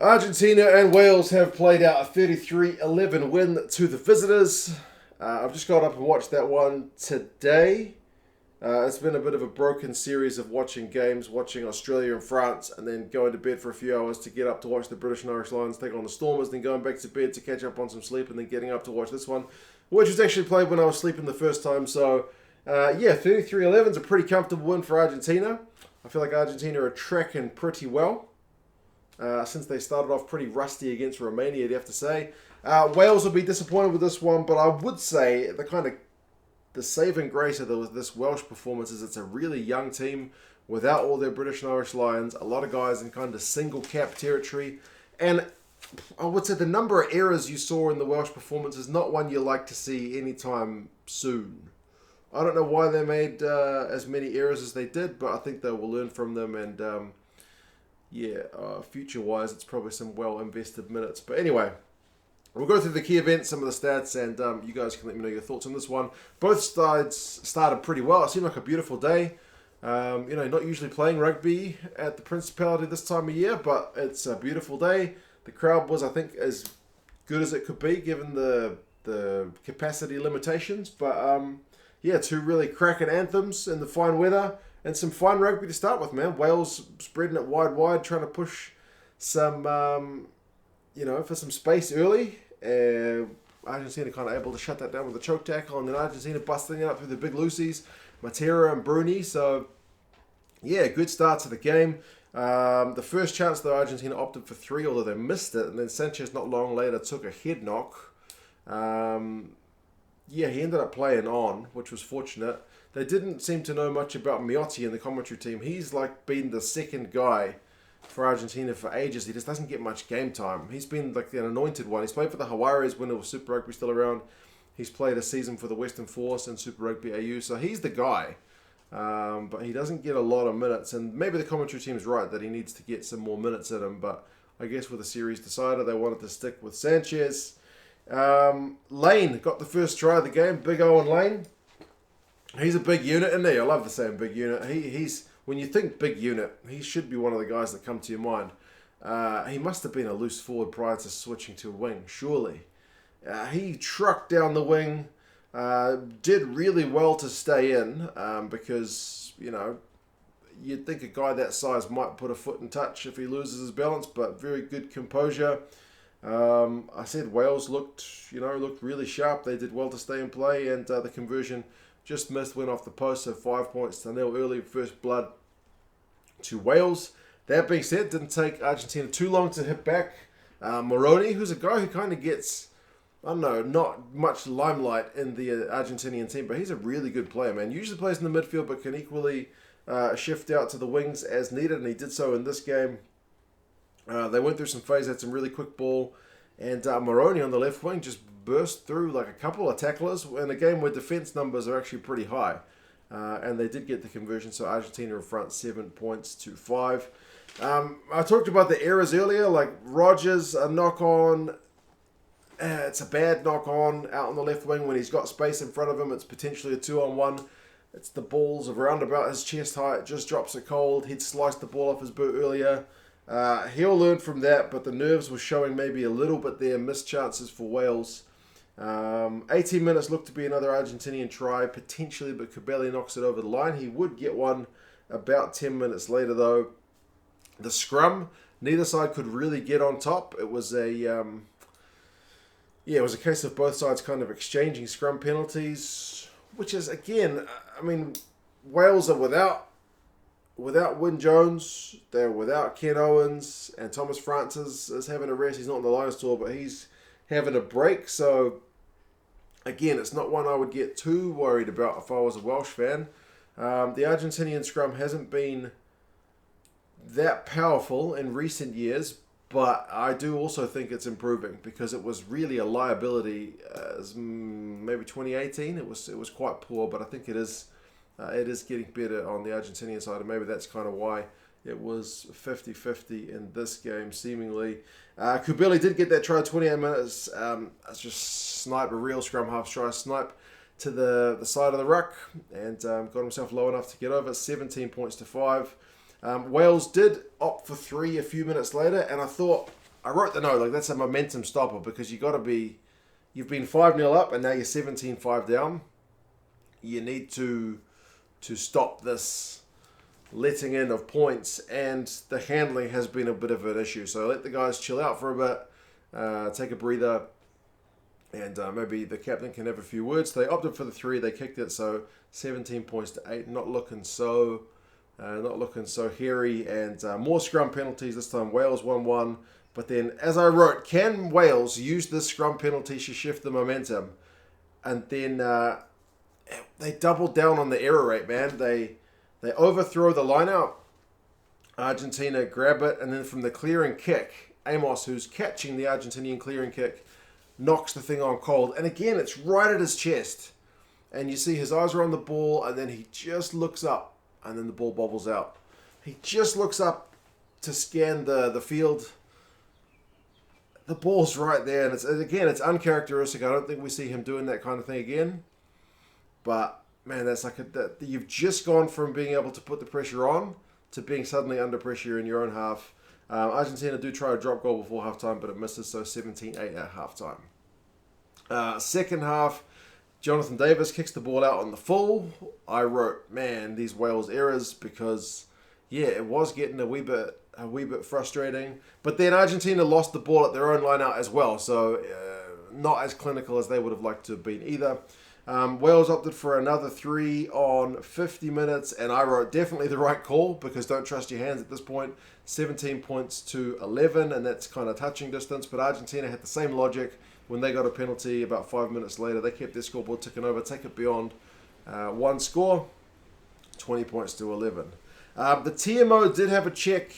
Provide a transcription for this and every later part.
Argentina and Wales have played out a 33-11 win to the visitors. I've just got up and watched that one today. It's been a bit of a broken series of watching games, watching Australia and France, and then going to bed for a few hours to get up to watch the British and Irish Lions take on the Stormers, then going back to bed to catch up on some sleep, and then getting up to watch this one, which was actually played when I was sleeping the first time. So, 33-11 is a pretty comfortable win for Argentina. I feel like Argentina are tracking pretty well. Since they started off pretty rusty against Romania, you'd have to say. Wales will be disappointed with this one, but I would say the saving grace of this Welsh performance is it's a really young team without all their British and Irish Lions. A lot of guys in kind of single cap territory. And I would say the number of errors you saw in the Welsh performance is not one you like to see anytime soon. I don't know why they made as many errors as they did, but I think they will learn from them and... future-wise, it's probably some well-invested minutes. But anyway, we'll go through the key events, some of the stats, and you guys can let me know your thoughts on this one. Both sides started pretty well. It seemed like a beautiful day. Not usually playing rugby at the Principality this time of year, but it's a beautiful day. The crowd was, I think, as good as it could be given the capacity limitations. But, two really cracking anthems in the fine weather. And some fine rugby to start with, man. Wales spreading it wide, trying to push some, for some space early. Argentina kind of able to shut that down with a choke tackle. And then Argentina busting it up through the big Lucies, Matera and Bruni. So, good start to the game. The first chance, though, Argentina opted for 3, although they missed it. And then Sanchez, not long later, took a head knock. He ended up playing on, which was fortunate. They didn't seem to know much about Miotti in the commentary team. He's been the second guy for Argentina for ages. He just doesn't get much game time. He's been like an anointed one. He's played for the Jaguares when it was Super Rugby still around. He's played a season for the Western Force and Super Rugby AU. So he's the guy. But he doesn't get a lot of minutes. And maybe the commentary team's right that he needs to get some more minutes at him. But I guess with the series decider, they wanted to stick with Sanchez. Lane got the first try of the game. Big Owen Lane. He's a big unit, isn't he? I love the saying big unit. He's when you think big unit, he should be one of the guys that come to your mind. He must have been a loose forward prior to switching to a wing, surely. He trucked down the wing, did really well to stay in because, you'd think a guy that size might put a foot in touch if he loses his balance, but very good composure. I said Wales looked really sharp. They did well to stay in play, and the conversion just missed, went off the post, so 5 points to nil early, first blood to Wales. That being said, didn't take Argentina too long to hit back. Moroni, who's a guy who kind of gets, not much limelight in the Argentinian team, but he's a really good player, man. Usually plays in the midfield, but can equally shift out to the wings as needed, and he did so in this game. They went through some phases, had some really quick ball, and Moroni on the left wing just burst through like a couple of tacklers in a game where defense numbers are actually pretty high. And they did get the conversion, so Argentina in front 7 points to 5. I talked about the errors earlier, like Rogers, a knock-on. It's a bad knock-on out on the left wing when he's got space in front of him. It's potentially a 2-on-1. It's the ball's around about his chest height, just drops it cold. He'd sliced the ball off his boot earlier. He'll learn from that, but the nerves were showing maybe a little bit there. Missed chances for Wales. 18 minutes looked to be another Argentinian try, potentially, but Cabelli knocks it over the line. He would get one about 10 minutes later, though. The scrum, neither side could really get on top. It was a case of both sides kind of exchanging scrum penalties, which is, again, Wales are without Wyn Jones, they're without Ken Owens, and Thomas Francis is having a rest. He's not on the Lions tour, but he's having a break. So, again, it's not one I would get too worried about if I was a Welsh fan. The Argentinian scrum hasn't been that powerful in recent years, but I do also think it's improving because it was really a liability. Maybe 2018, it was quite poor, but I think it is getting better on the Argentinian side, and maybe that's kind of why it was 50-50 in this game, seemingly. Kubeli did get that try 28 minutes. Just snipe a real scrum half try, snipe to the side of the ruck, and got himself low enough to get over. 17 points to 5. Wales did opt for 3 a few minutes later, and I thought I wrote the note, like, that's a momentum stopper because you've been 5-0 up and now you're 17-5 down. You need to stop this letting in of points, and the handling has been a bit of an issue. So let the guys chill out for a bit, take a breather, and maybe the captain can have a few words. They opted for the 3, they kicked it, so 17 points to 8, not looking so hairy, and more scrum penalties this time. Wales 1-1, but then, as I wrote, can Wales use this scrum penalty to shift the momentum? And then they doubled down on the error rate, man. They overthrow the line out. Argentina grab it, and then from the clearing kick, Amos, who's catching the Argentinian clearing kick, knocks the thing on cold. And again, it's right at his chest. And you see his eyes are on the ball, and then he just looks up, and then the ball bobbles out. He just looks up to scan the field. The ball's right there, and it's uncharacteristic. I don't think we see him doing that kind of thing again. But man, that's like you've just gone from being able to put the pressure on to being suddenly under pressure in your own half. Argentina do try a drop goal before halftime, but it misses, so 17-8 at halftime. Second half, Jonathan Davis kicks the ball out on the full. I wrote, man, these Wales errors, because yeah, it was getting a wee bit frustrating. But then Argentina lost the ball at their own line out as well, so not as clinical as they would have liked to have been either. Wales opted for another 3 on 50 minutes, and I wrote definitely the right call, because don't trust your hands at this point. 17 points to 11, and that's kind of touching distance. But Argentina had the same logic when they got a penalty about 5 minutes later. They kept their scoreboard ticking over, take it beyond one score, 20 points to 11. The TMO did have a check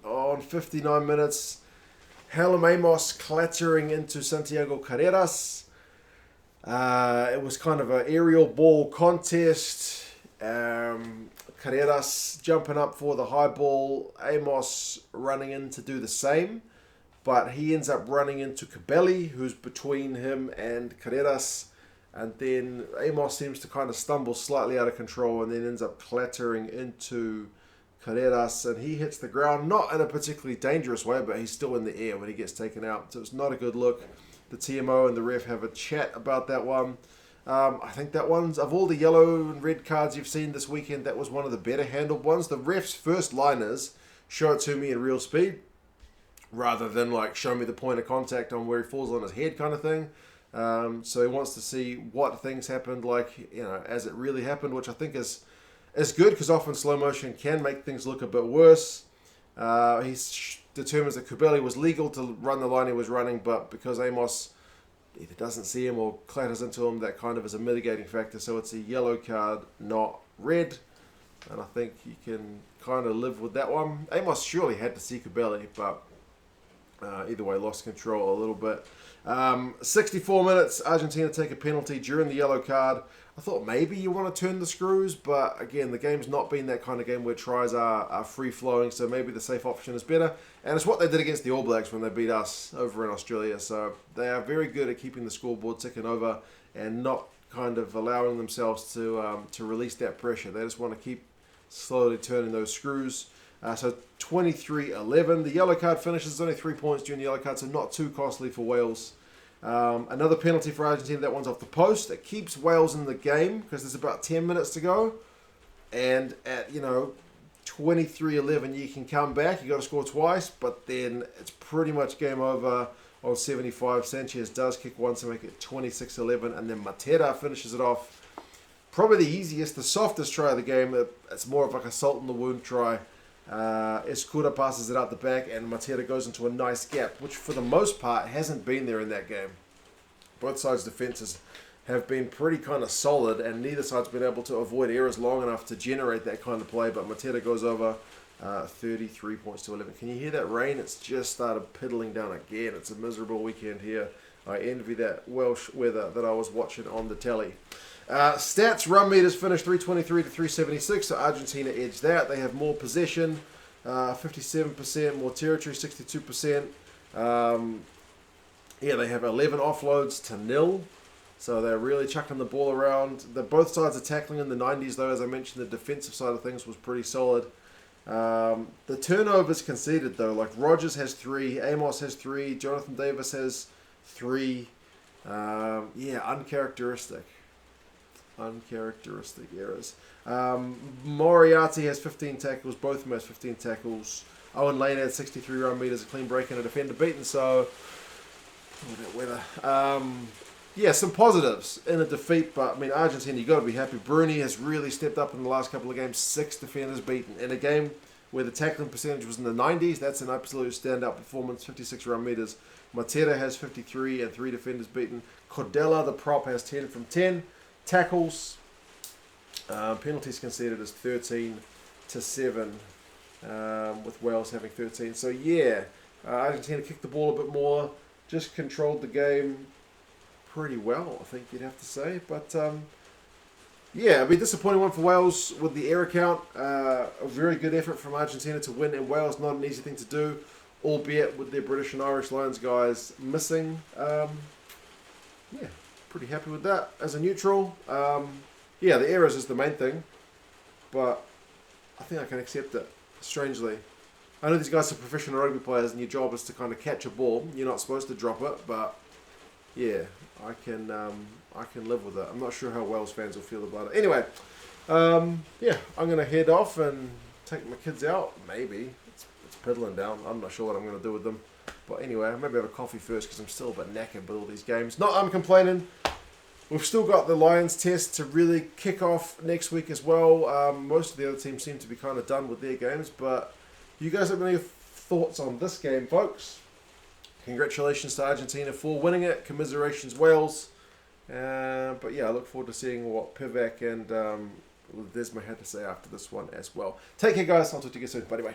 on 59 minutes. Hallam Amos clattering into Santiago Carreras. It was kind of an aerial ball contest. Carreras jumping up for the high ball. Amos running in to do the same. But he ends up running into Cabelli, who's between him and Carreras. And then Amos seems to kind of stumble slightly out of control and then ends up clattering into Carreras. And he hits the ground, not in a particularly dangerous way, but he's still in the air when he gets taken out. So it's not a good look. The TMO and the ref have a chat about that one. I think that one's, of all the yellow and red cards you've seen this weekend, that was one of the better handled ones. The ref's first liners show it to me in real speed, rather than like show me the point of contact on where he falls on his head kind of thing. So he wants to see what things happened, like, you know, as it really happened, which I think is good, because often slow motion can make things look a bit worse. He determines that Cabelli was legal to run the line he was running, but because Amos either doesn't see him or clatters into him, that kind of is a mitigating factor. So it's a yellow card, not red. And I think you can kind of live with that one. Amos surely had to see Cabelli, but either way, lost control a little bit. 64 minutes, Argentina take a penalty during the yellow card. I thought maybe you want to turn the screws, but again, the game's not been that kind of game where tries are free-flowing, so maybe the safe option is better. And it's what they did against the All Blacks when they beat us over in Australia. So they are very good at keeping the scoreboard ticking over and not kind of allowing themselves to release that pressure. They just want to keep slowly turning those screws. So 23-11. The yellow card finishes only 3 points during the yellow card, so not too costly for Wales. Another penalty for Argentina. That one's off the post. It keeps Wales in the game because there's about 10 minutes to go. And at, 23-11, you can come back. You got to score twice, but then it's pretty much game over on 75. Sanchez does kick once to make it 26-11, and then Matera finishes it off. Probably the easiest, the softest try of the game. It's more of like a salt in the wound try. Escura passes it out the back, and Matera goes into a nice gap, which for the most part hasn't been there in that game. Both sides' defenses have been pretty kind of solid, and neither side's been able to avoid errors long enough to generate that kind of play, but Matera goes over 33 points to 11. Can you hear that rain? It's just started piddling down again. It's a miserable weekend here. I envy that Welsh weather that I was watching on the telly. Stats, run meters finished 323 to 376, so Argentina edged that. They have more possession, 57%, more territory, 62%. They have 11 offloads to 0, so they're really chucking the ball around. Both sides are tackling in the 90s, though. As I mentioned, the defensive side of things was pretty solid. The turnovers conceded though, like Rogers has 3, Amos has 3, Jonathan Davis has 3. Uncharacteristic errors. Moriarty has 15 tackles. Both of them has 15 tackles. Owen Lane had 63 run meters, a clean break and a defender beaten. So, some positives in a defeat. But I mean, Argentina, you got to be happy. Bruni has really stepped up in the last couple of games. 6 defenders beaten in a game where the tackling percentage was in the 90s. That's an absolute standout performance. 56 run meters. Matera has 53 and 3 defenders beaten. Cordella, the prop, has 10 from 10 tackles. Penalties conceded is 13-7, with Wales having 13. So Argentina kicked the ball a bit more, just controlled the game pretty well, I think you'd have to say. But a disappointing one for Wales with the error count. A very good effort from Argentina to win in Wales, not an easy thing to do, albeit with their British and Irish Lions guys missing. Pretty happy with that as a neutral. The errors is the main thing, but I think I can accept it, strangely. I know these guys are professional rugby players and your job is to kind of catch a ball. You're not supposed to drop it, but I can live with it. I'm not sure how Wales fans will feel about it. Anyway, I'm going to head off and take my kids out. Maybe. It's piddling down. I'm not sure what I'm going to do with them. But anyway, maybe have a coffee first because I'm still a bit knackered with all these games. I'm complaining. We've still got the Lions test to really kick off next week as well. Most of the other teams seem to be kind of done with their games. But you guys have any thoughts on this game, folks? Congratulations to Argentina for winning it. Commiserations, Wales. I look forward to seeing what Pivac and Desma had to say after this one as well. Take care, guys. I'll talk to you again soon. Bye.